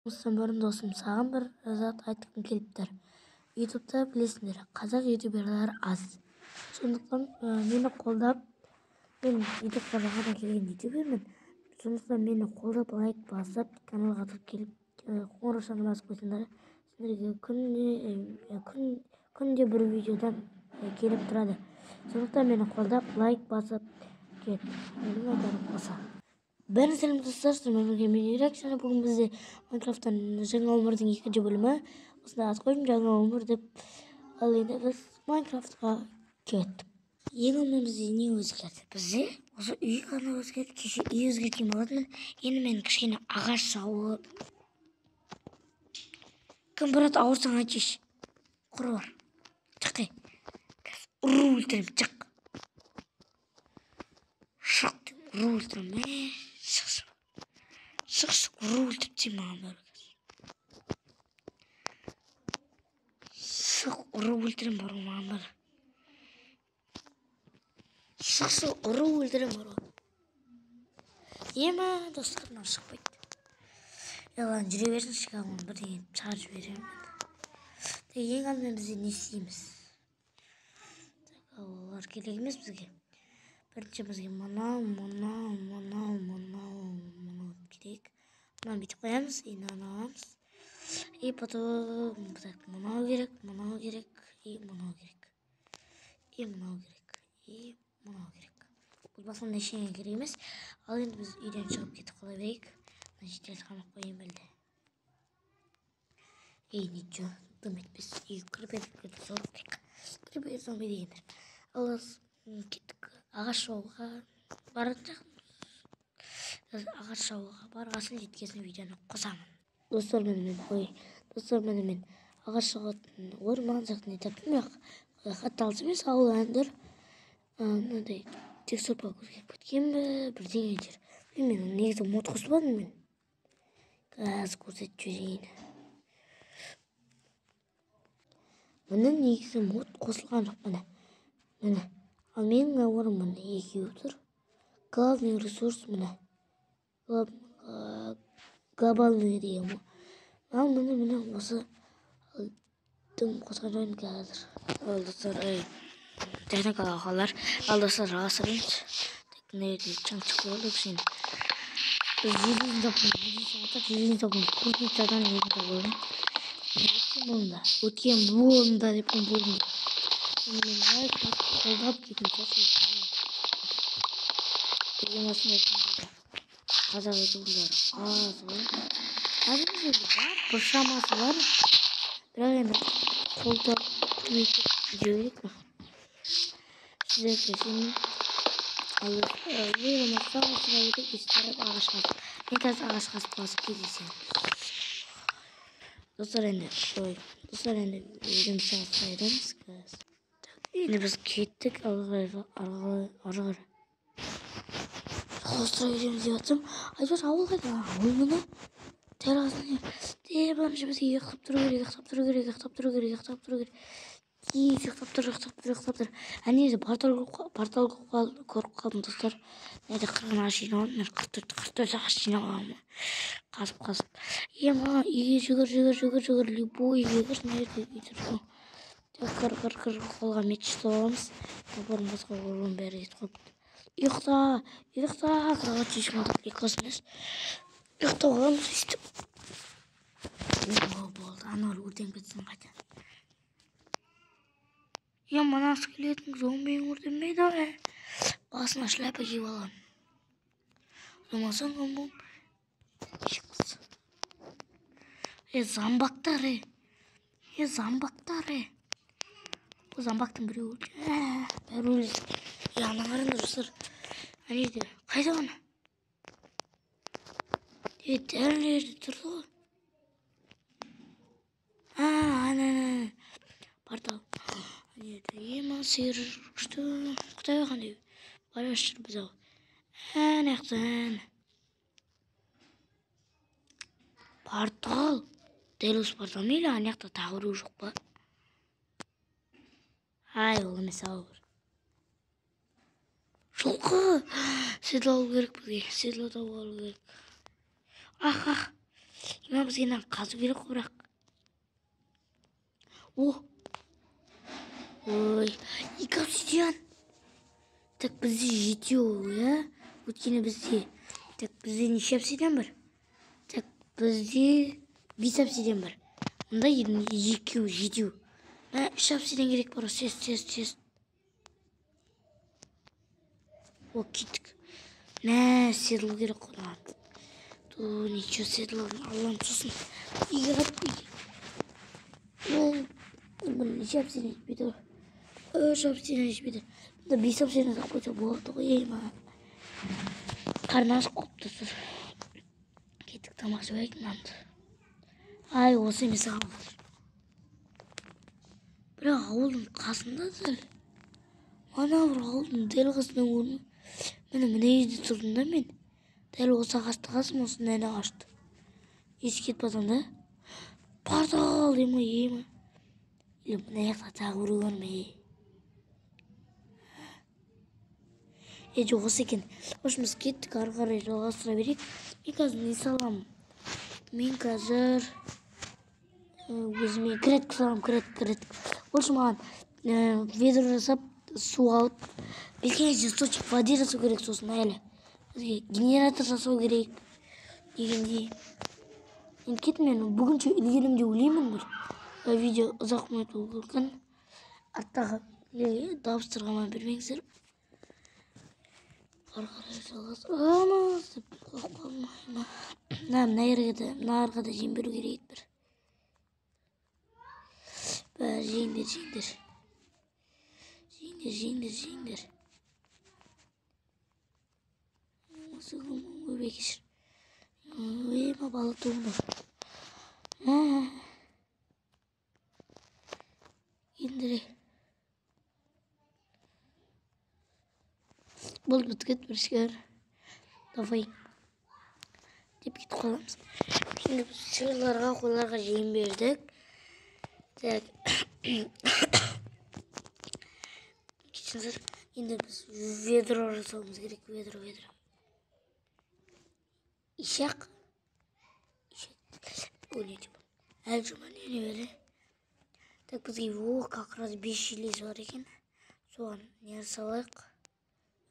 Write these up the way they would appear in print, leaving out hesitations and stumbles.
Бұрын досым, саған бір зат айтқым келіп тұр. Ютубта білесіңдер, қазақ ютуберлар аз. Сондықтан мені қолдап, мен ютубқа жаңадан келген ютубермін. Сондықтан мені қолдап лайк басып, каналға кіріп келіп, қоңырау шаңын басып қойсаңдар, сендерге күнде бір видеодан келіп тұрады. Сондықтан мені қолдап лайк басып кет. Менің айтарым осы. Бәрін сәлем достар, сіздермен мен Ирак, және бүгін бізде Майнкрафттан жаңа өмірдің екінші бөлімі. Осында ат қойдым, жаңа өмір деп. Ал енді біз Майнкрафтқа кеттік. Ең алдымен бізде не өзгерді? Бізде осы үй ғана өзгерді. Кеше үй өзгерткен болатынмын. Енді мен кішкене ағаш сауып. Кім барады ауырсаң айтшы. Құр бар. Шыққай. Ұру өлтірем, шық. Шық, ұру өлтірем. Шық, ұру өлтіріп маған бәрі. Шық, ұру өлтірем бар маған бәрі. Шық, ұру өлтірем бар. Ема, достар, мынау шықпайды. Ялан жүре берсін, шығамын бірдеңе шығарып жіберемін. Ең алдымен бізде не істейміз? Олар керек емес бізге. Бірінші бізге мынау керек. Мынаны бүйтіп қоямыз, енді аламыз. И потом мынау керек, и мынау керек. Бұл басында ештеңе керек емес. Ал енді біз үйден шығып кетіп қала берейік. Мына жерде қамап қояйын бәлде. Ничего, дым етпес. Кірпеді зомби. Кірпеді зомби дегендер. Ал кеттік ағаш жолға баратын жақын. Ағаш жолға барғасын жеткесін видеоны қосамын. Достар, мен ағаш жағатын орман жақтан таптым. Хатталыс емес, ауыл әндер. Мынандай текстур пак өзгеріп кеткен бе, бірдеңе жер. Мен негізі мод қоспадым мен. Қазір көрсетіп жіберейін. Міне негізі мод қосылған жоқ міне. Ал менің ауырым міне екеуі тұр. Главный ресурс міне. Глобальный деген. Ал міне осы дым қосқан жайын қазір. Ал достар, техникалық ақаулар. Ал достар, жалғастырамыз. Teknoloji çankçık oldu şimdi. Yüzün tapın, kurtuluşlardan yüzün tapın. Ötken buğunda yapın buğunda. Ben kolda gittim kesin. Yemasını yapın. Kazak ediyorlar. Azıcık var, boşaması var. Biraz yani kolda büyütüp mi? Size kesin. Buyurun, sırayı da isterim ağaç kas. Ne kadar ağaç kas basıp gideceğim. Dostlar енді өзім сағатайдамыз қазір. Енді біз кеттік арғы. Жалғастыра береміз деп жатсам, айтпаш ауыл қайда? Ауыл міне террасында. Бірінші бізге ұйықтап тұру керек. Ұйықтап тұр. Әне портал көріп қалдым достар. Неде 40 ағаш жинап, мен 44 ағаш жинап аламын. Қасып. Ема үйге жүгір. Любой үйге кір. Неде үйдір. Кір қолға меч ұстап аламыз. Бұрын басқа орын бәрі ет қойып. Ұйықта. Кровать шешімді ұйықласын емес. Ұйықтап аламыз өйстіп. Болды. Анар өртен кетсін қайта. Мана скелеттің зомбиін өртенмейді. Басына шляпа киіп алған. Зомасаң бұл. Шықсы. Замбақтар. Бұл замбақтың бірі өлді. Бәрі өлді. Ана қарыңдар достар. Әнейді. Қайда ғана? Дәрілерді тұрды ғой. Ана. Портал. Ема сиыр күшті. Құтай қандай. Бараш жүр біз ау. Әнәқтен. Портал. Дәл осы портал мейлі анаяқта тағыру жоқ па? Ол емес ауыр. Жылқы. Седлау керек бізге. Седлау тауып алу керек. Ема бізге қазу керек бірақ. О! Ой, 2 обсидиан. Так бізде жетеу, я? Өткені бізде. Так бізде неше обсидиан бар? Так бізде 5 обсидиан бар. Мұнда 2 жетеу. 3 обсидиан керек бар. Тез. О, кеттік. Седлу керек қойған. Ничего седловын алам сосын. Егер неше обсидиан жетпейді. 3 обсидиан жетпейді. Бұнда 5 обсидиан сақ қойса болады ғой, ма. Қарны ашып қойыпты тұр. Кеттік тамақ жібайық нанды. Ай, осы емес қалды. Бірақ ауылдың қасында дәл. Ана бір ауылдың дәл қасынан көрмей. Міне үйде тұрдым да мен. Дәл осы ағашты қасым, осындай ағашты. Есі кетіп батам да. Портал ема. Или мына жақта тағы біреу бар ма? Жоқ осы екен. Hoşumuz кеттік, ары қарай жалғастыра берейік. Мен қазір не саламын? Мен қазір өзіме кретк салам, кретк. Больше маған ведро жасап, су алып, бесконечный источник воды жасау керек, сосын әлі. Бізге генератор жасау керек дегендей. Енді кеттім мен бүгінше үлгерім деп ойлаймын бір. Видео ұзақ болмайды болған. Арттағы дауыстырғама бермеңіздер. Ары қарай жалғастырамыз деп қойып қалмайма. Мына арқада жем беру керек бір. Жеңдер. Осы өбе кешір. Ема балы туынды. Ендіре. Болды біткет бір шкер. Давай. Деп кетіп қаламыз. Енді біз сиырларға, қойларға жем бердік. Так. Кетсіңіздер. Енді біз ведро жасауымыз керек. Ведро. Ишақ. Ойнайды бұл. Әлі жұман не бәрі. Так бізге как раз 5 желез бар екен. Соған не салайық.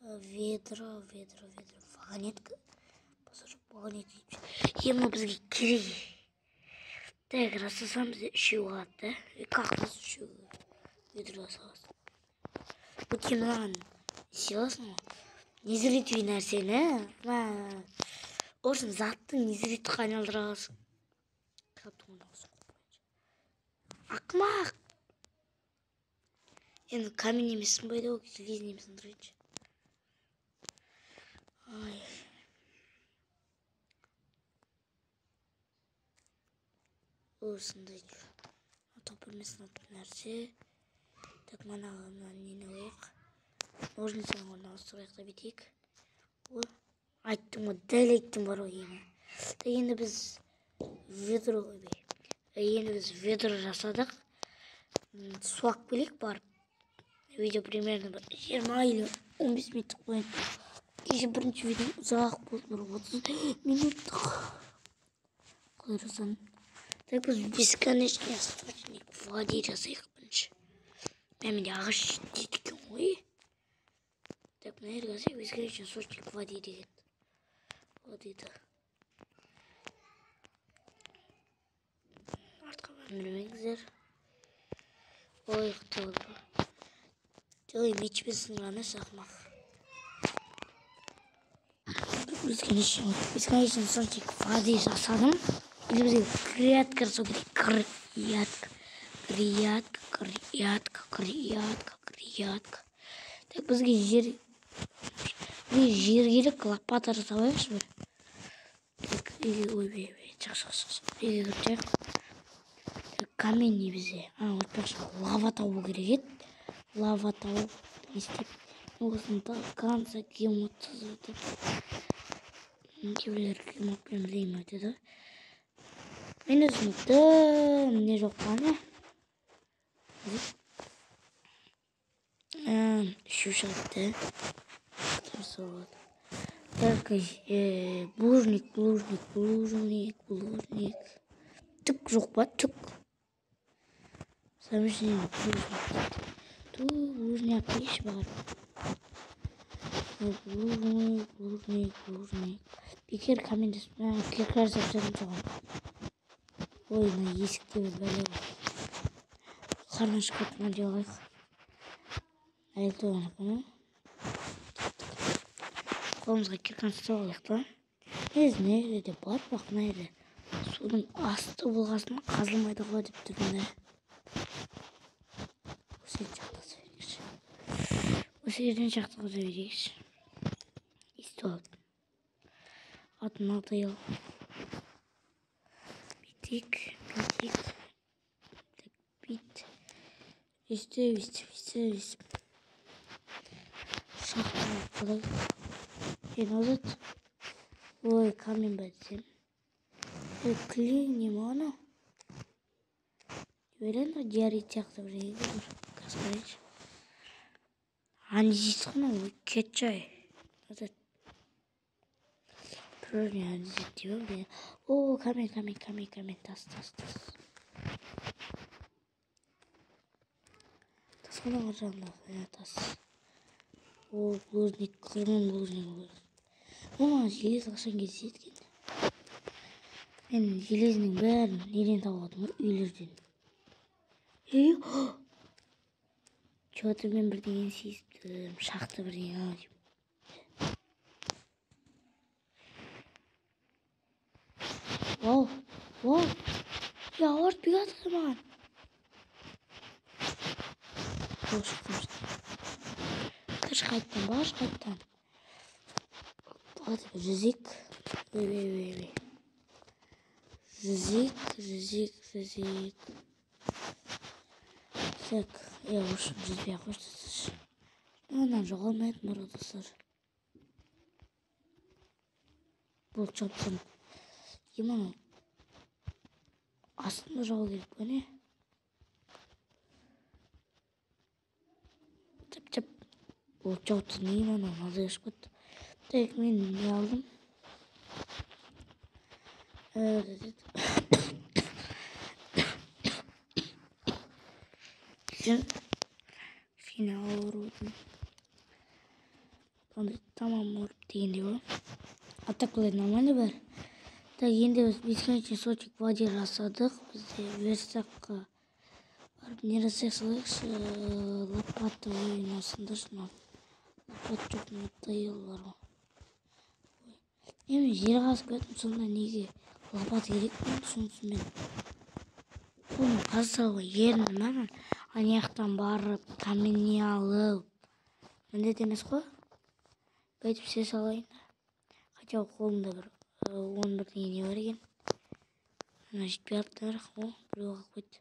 Ведро. Вагонетка. Посажу вагонетка. Ема бізге керек. Так, рассасам бізде 3 болады, да? Как раз 3 ведро саласың. Вот емнаған селасың ғой. Незіретуй нәрсені, орсын заттың незіретуй айналдыра аласың. Ақымақ. Енді камень емессің байды ол, железін емессің тұрайыншы. Ай. Осындай жүр. Топырмесін атын нәрсе. Так, манағынан нені ойық. Ножницаны орын ауыстырайық та бетейік. Айттым ғой, дәл айттым бар ғой ені. Енді біз ведро жасадық. Суақ бөлек барып. Видео примерно 20 или 15 минуттық қойын. Кеше бірінші видео ұзақ болды, 30 минуттық. Қойырыздан. Так біз бесконечный источник воды жасайық бірінші. Менде ағаш жеткен ғой. Так, мына жерге жасайық бесконечный источник воды деген. Водыда. Артқа барындырмеңіздер. Ой, құтылды бұл. Ой, мечпен сынғаны сақмақ. Бесконечный источник воды жасадым. Или бізге крятка жасау керек. Крятка. Так, бізге жер керек, лопата жасап алайықшы бір. Так, ой, чақ. Камень бізде. Лава табу керек еді. Лава тауып не істеп. Осыны талқанса кемот сызытып. Кейбіреулер кемотпен білейін өтеді. Мен өзімді не жоқ қаны. Үшу шығыпты. Булыжник. Түк жоқ па? Түк. Самшин булыжник. Булыжник еш бар. Булыжник. Бекер комментес. Киркар запчасын соған. Ой, мына есікте бір бәле бар. Қарны шығып тұрған жалғайық. Әлді оңықпын. Қолымызға кирканы ұстап алайық та. Нерede де бар бақ нерede. Судың асты болғасын қазылмайды ғой деп тұрмын да. Осы жерден жақтыға берейікші. Естіп алдым. Атын алтайыл. Бит. Вист. Шахтаны қалай. Назад. Ой, камень бәдсем. Клин не ма ана? Öyle mi? Diğer içecekti buraya. Kaskarıç. Hani zitona bu keçay. Nazad. Böyle yani zitiyor buraya. Oo, kamen. Tas. Tas bana varacağım da. Ya tas. Oo, buluznik. Kırmın buluznik. Ama желез қашан кездеседі екен. Мен железінің бәрін неден тауып алдым? Үйлерден. Че-то мен бірдеңені сездім. Шақты бірдеңе алайын. Вау. Ya orada bir adam var. Kaç kayıttan. Hadi rüzik. Rüzik. Так, я уж рüzgar koştu. Ondan жоғалмайды мұродысыр. Бұл чаптың. Емана. Астында жау керек па не? Чап. Бұл чаптың емана мазай ұшпыд. Так, мен не алдым? Final vurdum. Tamam vurup degende var. Атакалар нормально бар. Так, енді біз бесконечный сочек в воде жасадық. Бізде версаққа барып не жасайық салайықшы. Лопата ойнасында шына. Лопата жоқ, таял бар ғой. Мен жер қазып кеттім, сонда неге лопата керек пе? Түсінсін мен. Оны қазсауға ерінді мәмін. Аяқтан барып, каменне алып. Міндет емес қой. Бәйтіп сес алайын да. Хотя қолымда бір 11 не бар екен. Ана жетпей аттар. Біреу қалып қойды.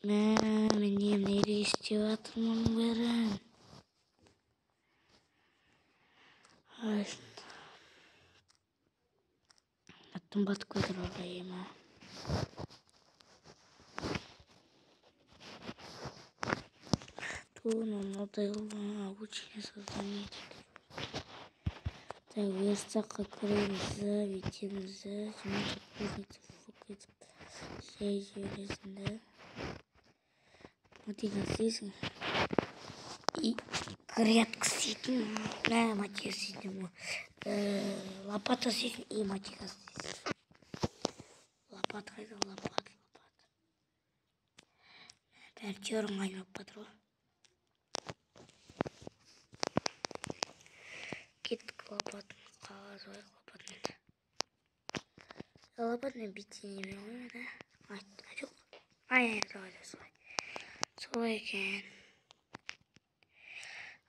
Мен нере істеп атырмын бәрін. Аттым батып көтір орайыма. Надо обучение создания. Так, верстака крыльца, ветинза, жмутся кузница, фукается, железно. Мотивация и грядка сидим, мотив сидим, лопата сидим и мотив сидим. Лопата. Перчером айнап патру. Кеттік лопатын қағазбай лопатмен битенемен ғой да. Жоқ. Солай екен.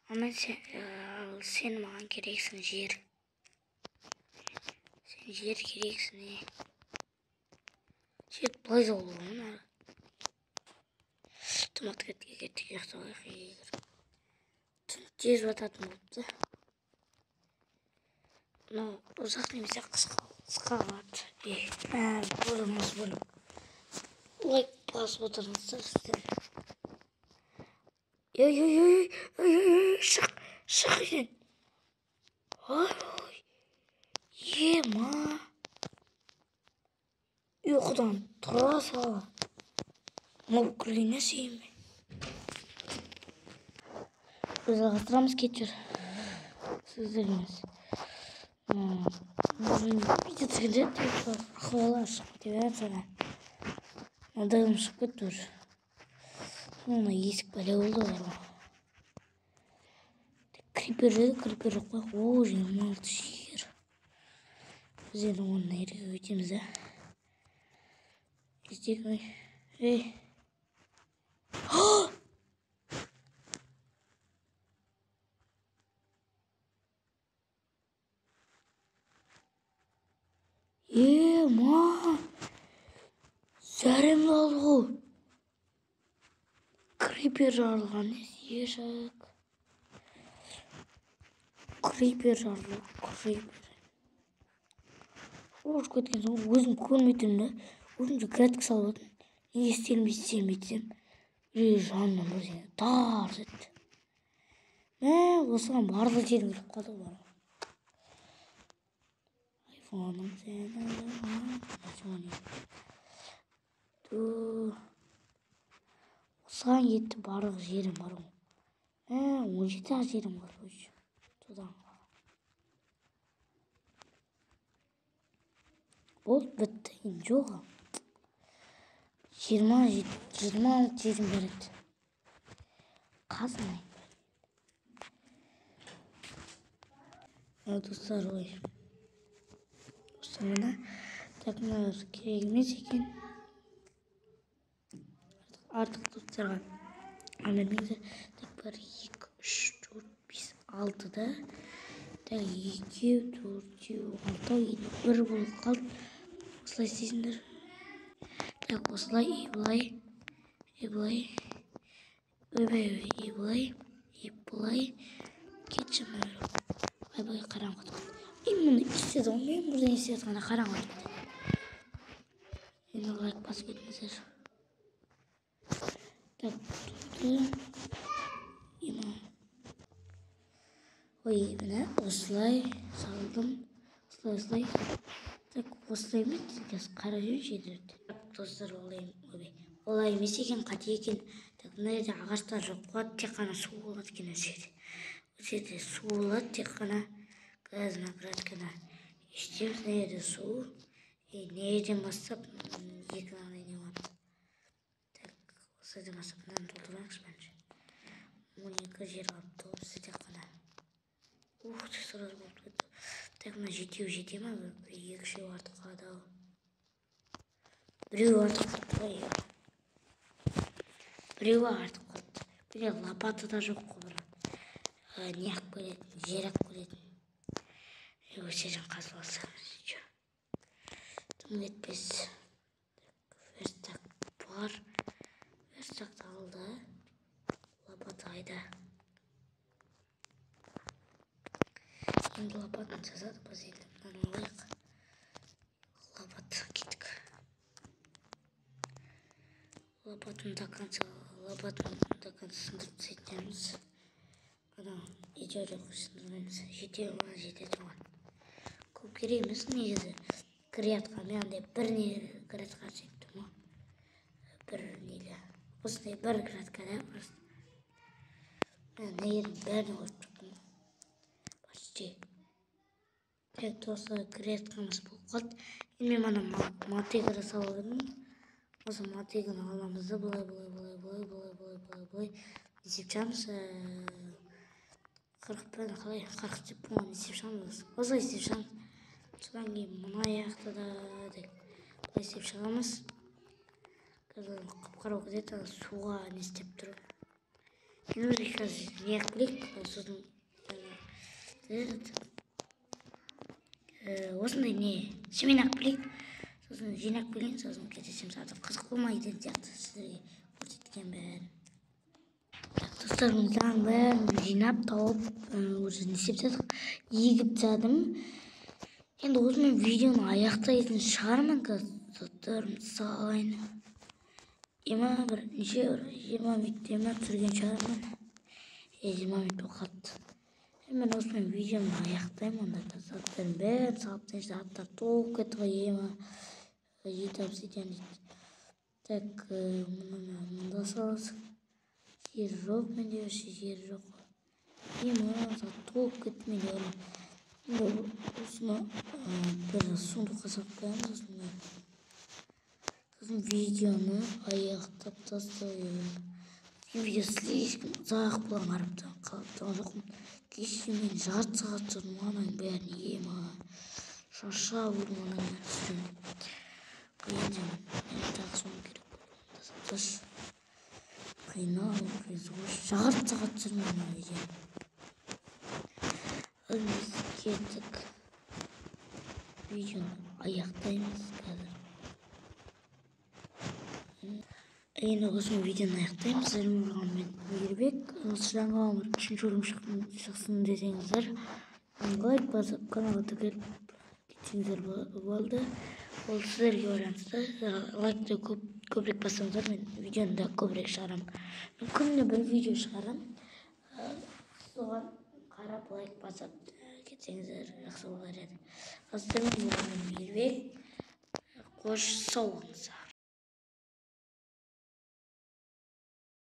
Ama sen mаған керексің жер. Sen жер керексің не. Жер былай жол болуын. Томат кеттік ұйықталайық. Тез бататын болыпты. Но ұзақ немесе қысқа болады. Көріңіз бұны. Лайк басып отырыңыздар сіздер. Шық үйден. Ой, ема. Ұйқыдан тұра сала. Бұл күлгеніне сейме. Біз ағастырамыз кетер. Сіздеріңіз. Видите, где-то ахвалаш. Тебе sana. Adamım sıkı dur. Ona есік бәле oldu var. Крипер қой. О, 26 жер. Біз енді оның ерге өтеміз, да? Іздек ой. Ей. Ма. Зәрімді алды ғой. Крипер жарылған ешік. Крипер жарылды. Крипер. Ош кеткен соң өзім көрмейтім, да? Өзімді график салып отын. Неге істелмейтсем. Үрей жанынан бір тарс етті. Осыған барды жерім келіп қалды бар. Айфоным сені. Осыған кетті барлық жерім бар. 17 жерім бар. Содан ол бітті. Жоқ. 20 жерім береді. Қазынай. Достар ой. Осыны так мынау керек емес екен. Артық достарға алемеңдер. Так 1, 2, 3, 4, 5, 6 да. Так 2, 4, 6, 1 болып қалды. Осылай істейсіңдер. Так осылай былай. Былай. Былай. Кетшім бәрі. Бай қараңғы отқан. Мұны істеді ғой. Мен бірден істеді ғана қараңғы отқан. Енді лайк басып кетіңіздер. Так, тұрды. Ой, міне осылай салдым. Осылай. Так, осылай емес. Қара жөн жедірді. Достар, олай емес екен, қате екен. Так, мына жерде ағаштар жоқ қуат, тек қана су болады екен өседі. Өседі су болады, тек қана газына краткана. Іштеміз, мына жерде су. Не жерден бастап, екі нағдай не болады. Так, осыдан бастап, мынаны толтырамыз бәнше. 12 жер қалыпты, осы тек қана. Сразу болып кетті. Так, мына жете ма? Екіншеу артық қалады ау. Біреу артық қалды. Біреуі артық қалды. Бірде лопаты да жоқ қой бірақ. Не ақ көретін, жер ақ көретін. Өсерін қазып алсамыз. Тым кетпес. Верстак бар. Верстакты алды. Лопаты айда. Енді лопатын жазады біз енді. Мынаны алайық. Лопаты кеттік. Лопатын до конца сындырып тастаймыз. Ана идея сындырмаймыз. Жетеді оған. Көп керек емес негізі. Кіриатқа мен андай бір не кіриатқа сөйттім ғой. Бір нелі. Осындай бір кіриатқа да просто. Мен нелердің бәрін қойып тұрдым. Почти. Так, досы кіриатқамыз болып қалды. Енді мен мана мотыганы салып едім. Осы мотыганы аламызды былай. Есеп шығамыз. 40 пен қалай 40 деп болған есеп шығамыз. Осылай есеп шығамыз. Содан кейін мұны аяқты да былай есеп шығамыз. Қазір қап-қара кетеді, суға не істеп тұр. Енді бізге қазір не ақ білейік. Сосын осындай не семен ақ білейік. Сосын жинақ білейін, сосын кетесеміз. Артық қызық болмайды сияқты сіздерге көрсеткен бәрін. Достарымыздан бәрін жинап тауып өзі не істеп тастадық, егіп тастадым. Енді осымен видеоны аяқтайтын шығармын. Достарым салайын. Бір неше 20 минут түсірген шығармын. 20 минут болып қалды. Hemen osman videomu аяқтаймын. Onda da zаттарын бәрін салып тастайын. Заттар толып кетті ғой ема. 7 обсидиан дейді. Так, мында саласың. Жері жоқ менде, жері жоқ. Ема зат толып кетті менде. Енді осыны бір сундыққа салып қоямыз. Сосын видеоны аяқтап тастайын. Видео слишком ұзақ болған қараптан қалыптаған жоқпын. Кеше мен жарты сағат тұрдым ананың бәрін ема. Шаршап жүрмін ананың бәрін. Енді тағы соны керек болды. Қиналып жарты сағат жүрмін ана видео. Biz kеттік. Videoны аяқтаймыз қазір. Енді осымен видеоны аяқтаймыз. Мен Мейірбек. Осы жаңа өмір 3-ші бөлім шықсын десеңіздер, лайк басып каналға тіркеліп кетсеңіздер болды. Ол сіздерге байланысты. Лайкты көбірек бассаңыздар, мен видеоны да көбірек шығарамын. Мен күніне бір видео шығарамын. Соған қарап лайк басып кетсеңіздер жақсы болар еді. Қазір мен Мейірбек. Қош сау болыңыздар.